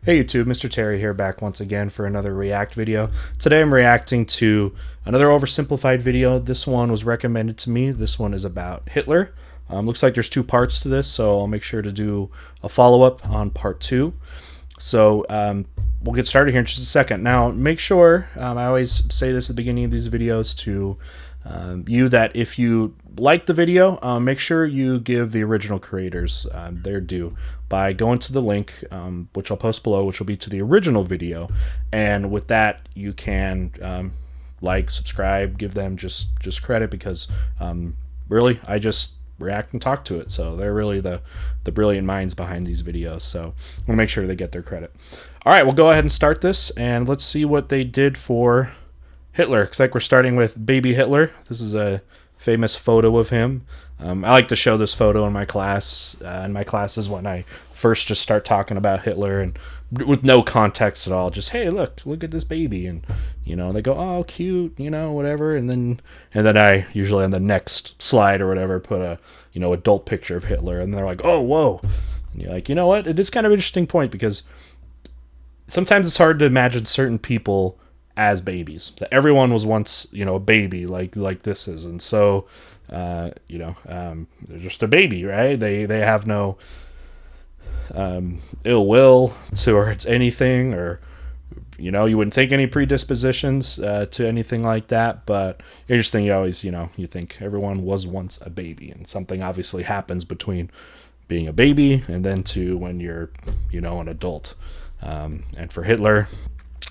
Hey YouTube, Mr. Terry here, back once again for another React video. Today I'm reacting to another oversimplified video. This one was recommended to me. This one is about Hitler. Looks like there's two parts to this, so I'll make sure to do a follow-up on part 2. So we'll get started here in just a second. Now make sure, I always say this at the beginning of these videos to you, that if you like the video, make sure you give the original creators their due by going to the link, which I'll post below, which will be to the original video. And with that, you can like, subscribe, give them just credit, because really I just react and talk to it. So they're really the brilliant minds behind these videos. So I want to make sure they get their credit. All right, we'll go ahead and start this, and let's see what they did for Hitler. Looks like we're starting with baby Hitler. This is a famous photo of him. I like to show this photo in my class, in my classes, when I first just start talking about Hitler, and with no context at all, just, hey, look at this baby, and they go, oh, cute, whatever, and then I usually on the next slide or whatever put a adult picture of Hitler, and they're like, oh, whoa, and you're like, you know what, it is kind of an interesting point, because sometimes it's hard to imagine certain people as babies. That everyone was once, a baby like this is, and so they're just a baby, right? They have no ill will towards anything, or you wouldn't think any predispositions to anything like that. But interesting, you always you think everyone was once a baby, and something obviously happens between being a baby and then to when you're an adult. And for Hitler,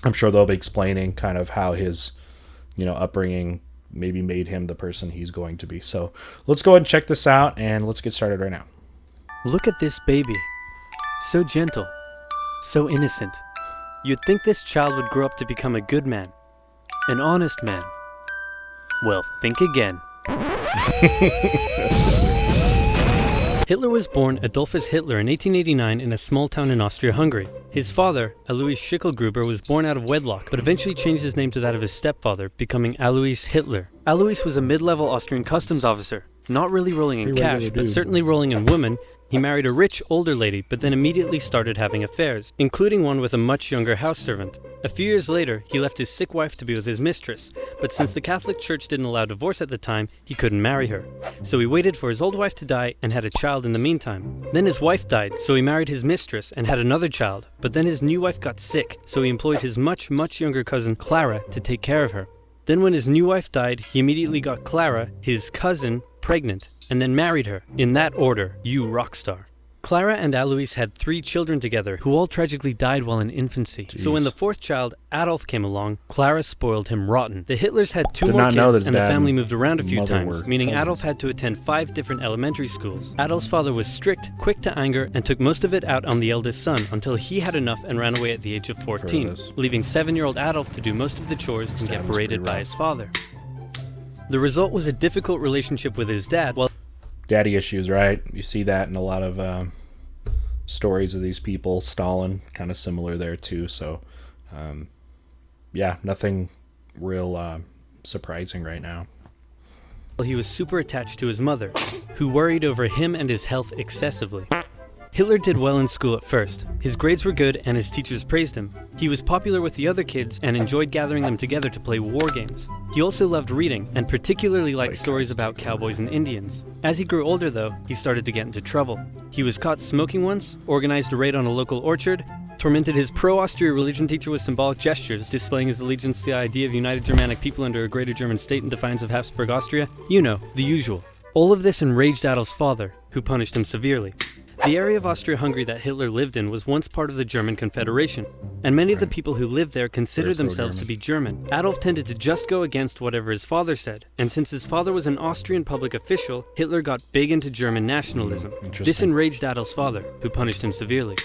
I'm sure they'll be explaining kind of how his, upbringing maybe made him the person he's going to be. So let's go ahead and check this out, and let's get started right now. Look at this baby. So gentle. So innocent. You'd think this child would grow up to become a good man. An honest man. Well, think again. Hitler was born Adolphus Hitler in 1889 in a small town in Austria-Hungary. His father, Alois Schicklgruber, was born out of wedlock, but eventually changed his name to that of his stepfather, becoming Alois Hitler. Alois was a mid-level Austrian customs officer, not really rolling in cash, but certainly rolling in women. He married a rich, older lady, but then immediately started having affairs, including one with a much younger house servant. A few years later, he left his sick wife to be with his mistress, but since the Catholic Church didn't allow divorce at the time, he couldn't marry her. So he waited for his old wife to die and had a child in the meantime. Then his wife died, so he married his mistress and had another child, but then his new wife got sick, so he employed his much younger cousin Clara to take care of her. Then when his new wife died, he immediately got Clara, his cousin, pregnant, and then married her. In that order, you rock star. Clara and Alois had 3 children together, who all tragically died while in infancy. Jeez. So when the 4th child, Adolf, came along, Clara spoiled him rotten. The Hitlers had 2 more kids, and the family moved around a few times, meaning cousins. Adolf had to attend 5 different elementary schools. Adolf's father was strict, quick to anger, and took most of it out on the eldest son, until he had enough and ran away at the age of 14, leaving 7-year-old Adolf to do most of the chores and get berated by his father. The result was a difficult relationship with his dad, while Daddy issues, right? You see that in a lot of stories of these people. Stalin, kind of similar there too. So, yeah, nothing real surprising right now. he was super attached to his mother, who worried over him and his health excessively. Hitler did well in school at first. His grades were good and his teachers praised him. He was popular with the other kids and enjoyed gathering them together to play war games. He also loved reading and particularly liked stories about cowboys and Indians. As he grew older though, he started to get into trouble. He was caught smoking once, organized a raid on a local orchard, tormented his pro-Austria religion teacher with symbolic gestures, displaying his allegiance to the idea of united Germanic people under a greater German state in defiance of Habsburg Austria. You know, the usual. All of this enraged Adolf's father, who punished him severely. The area of Austria-Hungary that Hitler lived in was once part of the German Confederation, and many of the people who lived there considered themselves to be German. Adolf tended to just go against whatever his father said, and since his father was an Austrian public official, Hitler got big into German nationalism. This enraged Adolf's father, who punished him severely.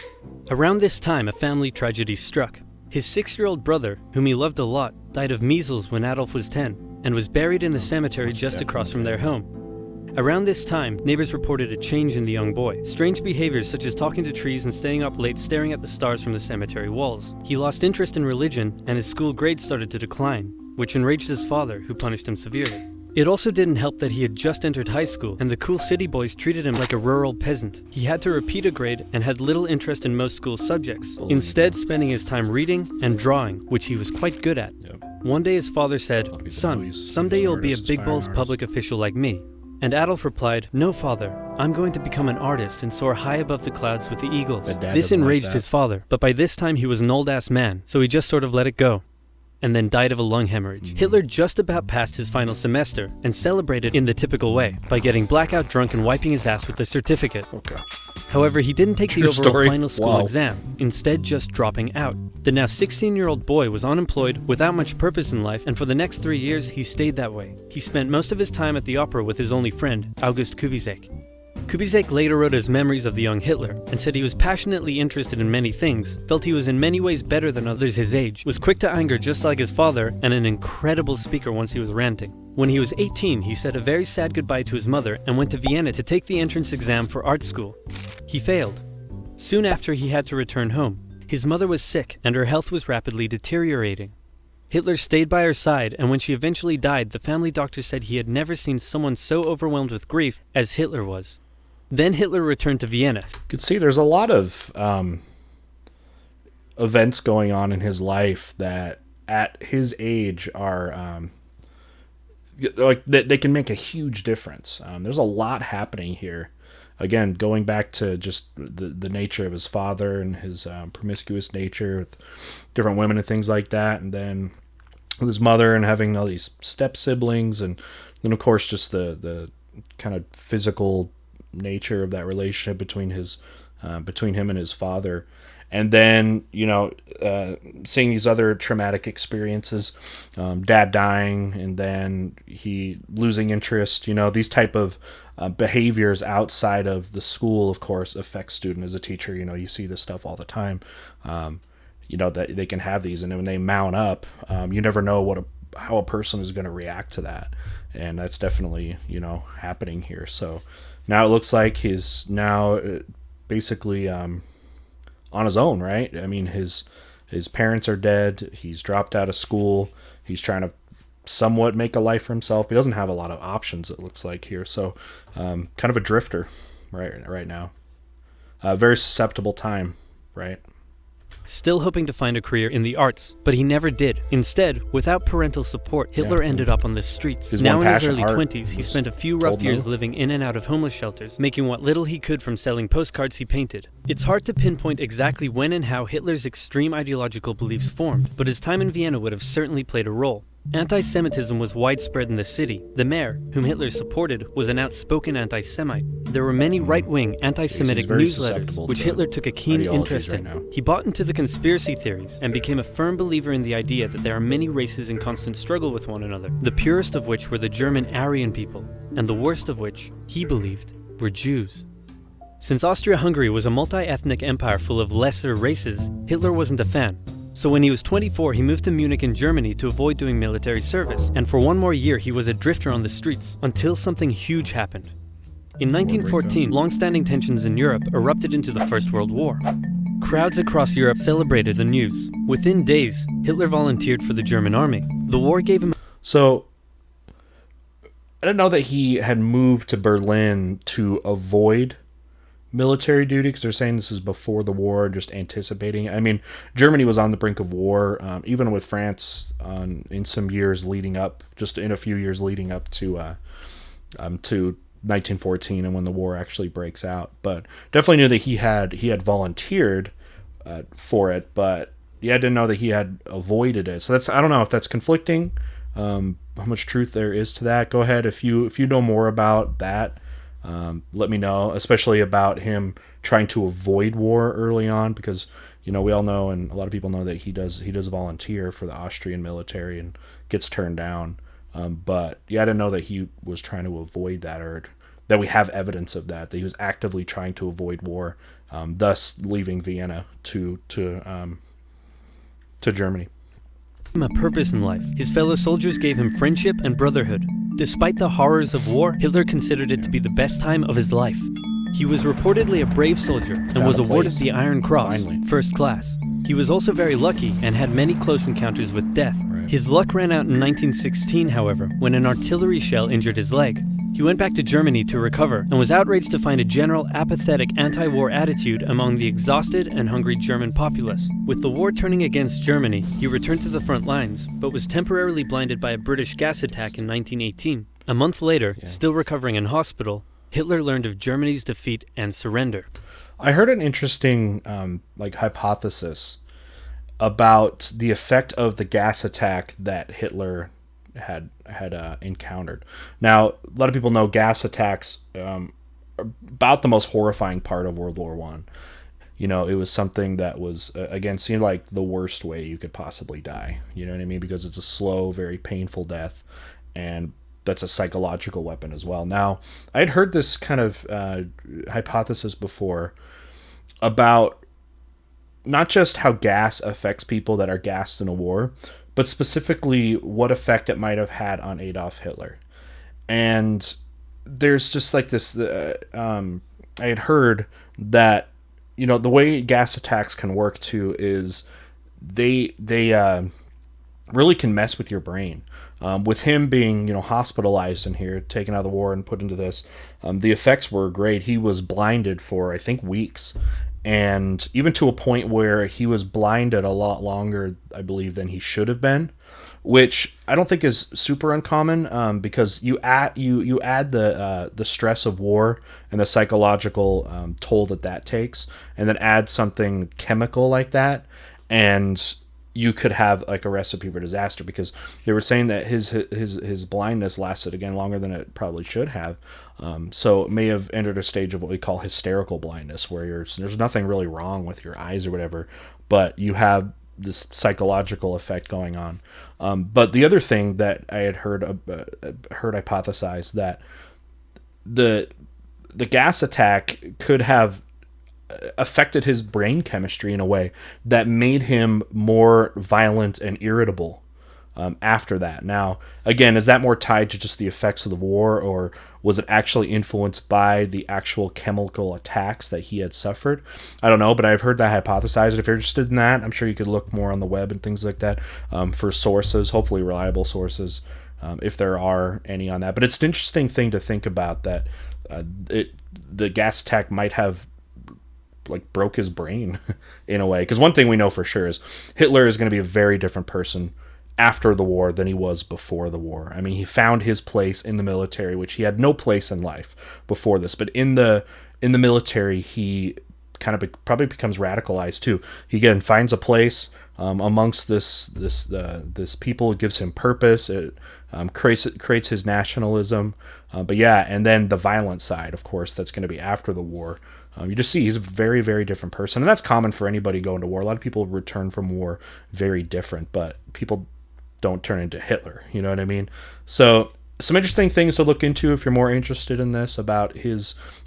Around this time, a family tragedy struck. His 6-year-old brother, whom he loved a lot, died of measles when Adolf was 10, and was buried in the cemetery just across from their home. Around this time, neighbors reported a change in the young boy. Strange behaviors such as talking to trees and staying up late staring at the stars from the cemetery walls. He lost interest in religion, and his school grades started to decline, which enraged his father, who punished him severely. It also didn't help that he had just entered high school, and the cool city boys treated him like a rural peasant. He had to repeat a grade and had little interest in most school subjects, instead spending his time reading and drawing, which he was quite good at. One day his father said, "Son, someday you'll be a big balls public official like me." And Adolf replied, "No, father, I'm going to become an artist and soar high above the clouds with the eagles." This enraged his father, but by this time he was an old-ass man, so he just sort of let it go, and then died of a lung hemorrhage. Hitler just about passed his final semester and celebrated in the typical way by getting blackout drunk and wiping his ass with the certificate. However, he didn't take the overall final school exam, instead just dropping out. The now 16-year-old boy was unemployed, without much purpose in life, and for the next 3 years he stayed that way. He spent most of his time at the opera with his only friend, August Kubizek. Kubizek later wrote his memories of the young Hitler and said he was passionately interested in many things, felt he was in many ways better than others his age, was quick to anger just like his father, and an incredible speaker once he was ranting. When he was 18, he said a very sad goodbye to his mother and went to Vienna to take the entrance exam for art school. He failed. Soon after, he had to return home. His mother was sick and her health was rapidly deteriorating. Hitler stayed by her side, and when she eventually died, the family doctor said he had never seen someone so overwhelmed with grief as Hitler was. Then Hitler returned to Vienna. You could see there's a lot of events going on in his life that at his age are like they can make a huge difference. There's a lot happening here. Again, going back to just the nature of his father and his promiscuous nature with different women and things like that, and then his mother and having all these step siblings, and then of course just the kind of physical nature of that relationship between him and his father, and then seeing these other traumatic experiences, dad dying, and then he losing interest. These type of behaviors outside of the school, of course, affect student as a teacher. You see this stuff all the time. That they can have these, and when they mount up, you never know how a person is going to react to that, and that's definitely happening here. So now it looks like he's now basically on his own, right? I mean, his parents are dead. He's dropped out of school. He's trying to somewhat make a life for himself. He doesn't have a lot of options, it looks like here. So kind of a drifter right now. Very susceptible time, right? Still hoping to find a career in the arts, but he never did. Instead, without parental support, Hitler ended up on the streets. Now in his early 20s, he spent a few rough years living in and out of homeless shelters, making what little he could from selling postcards he painted. It's hard to pinpoint exactly when and how Hitler's extreme ideological beliefs formed, but his time in Vienna would have certainly played a role. Anti-Semitism was widespread in the city. The mayor, whom Hitler supported, was an outspoken anti-Semite. There were many right-wing anti-Semitic newsletters, which Hitler took a keen interest in. He bought into the conspiracy theories and became a firm believer in the idea that there are many races in constant struggle with one another, the purest of which were the German Aryan people, and the worst of which, he believed, were Jews. Since Austria-Hungary was a multi-ethnic empire full of lesser races, Hitler wasn't a fan. So when he was 24, he moved to Munich in Germany to avoid doing military service, and for one more year he was a drifter on the streets, until something huge happened. In 1914, long-standing tensions in Europe erupted into the First World War. Crowds across Europe celebrated the news. Within days, Hitler volunteered for the German army. The war gave him... So, I didn't know that he had moved to Berlin to avoid military duty, because they're saying this is before the war, just anticipating. I mean, Germany was on the brink of war, even with France in some years leading up, just in a few years leading up to 1914 and when the war actually breaks out. But definitely knew that he had volunteered for it, but I didn't know that he had avoided it. So I don't know if that's conflicting, how much truth there is to that. Go ahead if you know more about that. Let me know, especially about him trying to avoid war early on, because we all know, and a lot of people know, that he does volunteer for the Austrian military and gets turned down. But I didn't know that he was trying to avoid that, or that we have evidence of that he was actively trying to avoid war, thus leaving Vienna to Germany. A purpose in life. His fellow soldiers gave him friendship and brotherhood. Despite the horrors of war, Hitler considered it to be the best time of his life. He was reportedly a brave soldier and was awarded the Iron Cross, first class. He was also very lucky and had many close encounters with death. His luck ran out in 1916, however, when an artillery shell injured his leg. He went back to Germany to recover and was outraged to find a general apathetic anti-war attitude among the exhausted and hungry German populace. With the war turning against Germany, he returned to the front lines, but was temporarily blinded by a British gas attack in 1918. A month later, still recovering in hospital, Hitler learned of Germany's defeat and surrender. I heard an interesting hypothesis about the effect of the gas attack that Hitler had encountered. Now, a lot of people know gas attacks are about the most horrifying part of World War One. You know, it was something that was again seemed like the worst way you could possibly die. You know what I mean? Because it's a slow, very painful death, and that's a psychological weapon as well. Now, I'd heard this kind of hypothesis before about not just how gas affects people that are gassed in a war, but specifically what effect it might have had on Adolf Hitler. And there's just like this, I had heard that, you know, the way gas attacks can work too is they really can mess with your brain. With him being, you know, hospitalized in here, taken out of the war and put into this, the effects were great. He was blinded for, I think, weeks. And even to a point where he was blinded a lot longer, I believe, than he should have been, which I don't think is super uncommon, because you add the stress of war and the psychological toll that takes, and then add something chemical like that, and you could have like a recipe for disaster, because they were saying that his blindness lasted again longer than it probably should have. So it may have entered a stage of what we call hysterical blindness, where there's nothing really wrong with your eyes or whatever, but you have this psychological effect going on. But the other thing that I had heard hypothesized, that the gas attack could have affected his brain chemistry in a way that made him more violent and irritable after that. Now, again, is that more tied to just the effects of the war, or was it actually influenced by the actual chemical attacks that he had suffered? I don't know, but I've heard that hypothesized. If you're interested in that, I'm sure you could look more on the web and things like that for sources, hopefully reliable sources, if there are any on that. But it's an interesting thing to think about, that the gas attack might have like broke his brain in a way. Because one thing we know for sure is Hitler is going to be a very different person after the war than he was before the war. I mean, he found his place in the military, which he had no place in life before this. But in the military, he kind of probably becomes radicalized too. He again finds a place amongst this people. It gives him purpose. It creates his nationalism. But yeah, and then the violent side, of course, that's going to be after the war. You just see he's a very, very different person. And that's common for anybody going to war. A lot of people return from war very different, but people don't turn into Hitler. You know what I mean? So some interesting things to look into if you're more interested in this, about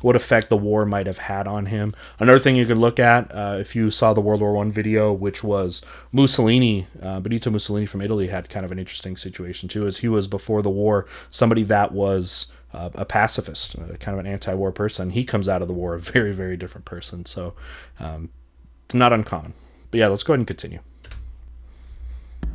what effect the war might have had on him. Another thing you could look at, if you saw the World War I video, which was Mussolini, Benito Mussolini from Italy had kind of an interesting situation too, as he was, before the war, somebody that was a pacifist, kind of an anti-war person. He comes out of the war a very, very different person. So it's not uncommon. But yeah, let's go ahead and continue.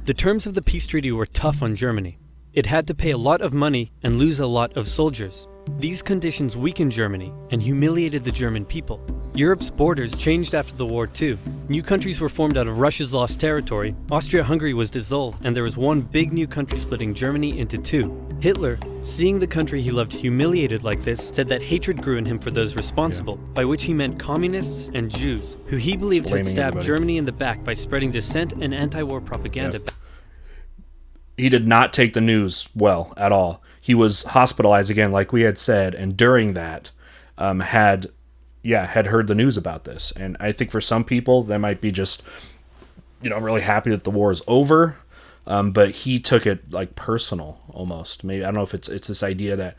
The terms of the peace treaty were tough on Germany. It had to pay a lot of money and lose a lot of soldiers. These conditions weakened Germany and humiliated the German people. Europe's borders changed after the war too. New countries were formed out of Russia's lost territory. Austria-Hungary was dissolved, and there was one big new country splitting Germany into two. Hitler, seeing the country he loved humiliated like this, said that hatred grew in him for those responsible, by which he meant communists and Jews, who he believed had stabbed Germany in the back by spreading dissent and anti-war propaganda. He did not take the news well at all. He was hospitalized again, like we had said, and during that had heard the news about this. And I think for some people, they might be just, really happy that the war is over. But he took it like personal almost. Maybe, I don't know if it's this idea that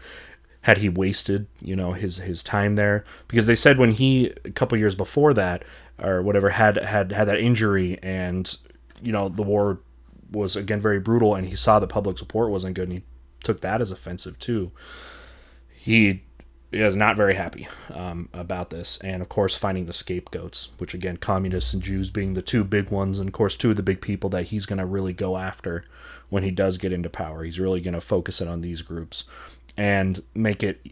had he wasted, his time there, because they said when he, a couple years before that or whatever, had that injury, and the war was again very brutal, and he saw that public support wasn't good, and he took that as offensive too. He is not very happy about this. And of course, finding the scapegoats, which again, communists and Jews being the two big ones, and of course, two of the big people that he's going to really go after when he does get into power. He's really going to focus it on these groups and make it,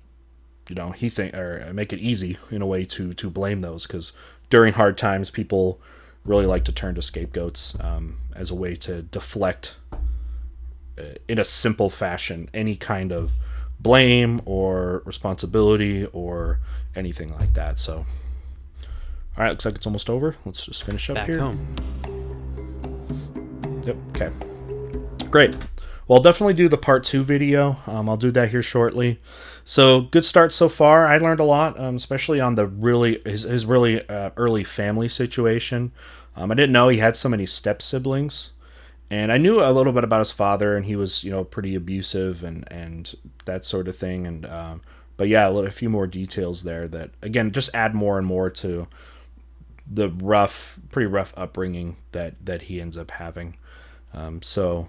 make it easy in a way to blame those, because during hard times, people really like to turn to scapegoats as a way to deflect, in a simple fashion, any kind of blame or responsibility or anything like that. So, all right, looks like it's almost over. Let's just finish up Back here. home. Yep. Okay. Great. Well, I'll definitely do the part 2 video. I'll do that here shortly. So, good start so far. I learned a lot, especially on the his really early family situation. I didn't know he had so many step siblings. And I knew a little bit about his father, and he was, pretty abusive and that sort of thing. And but yeah, a few more details there that, again, just add more and more to the pretty rough upbringing that he ends up having. So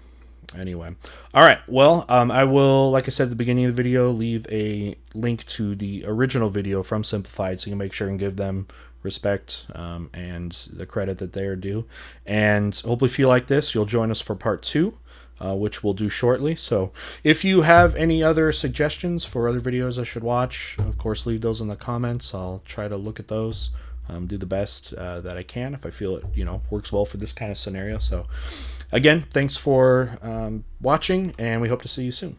anyway, all right. Well, I will, like I said at the beginning of the video, leave a link to the original video from Simplified, so you can make sure and give them respect and the credit that they are due. And hopefully, if you like this, you'll join us for part 2, which we'll do shortly. So if you have any other suggestions for other videos I should watch, of course, leave those in the comments. I'll try to look at those, do the best that I can if I feel it works well for this kind of scenario. So again, thanks for watching, and we hope to see you soon.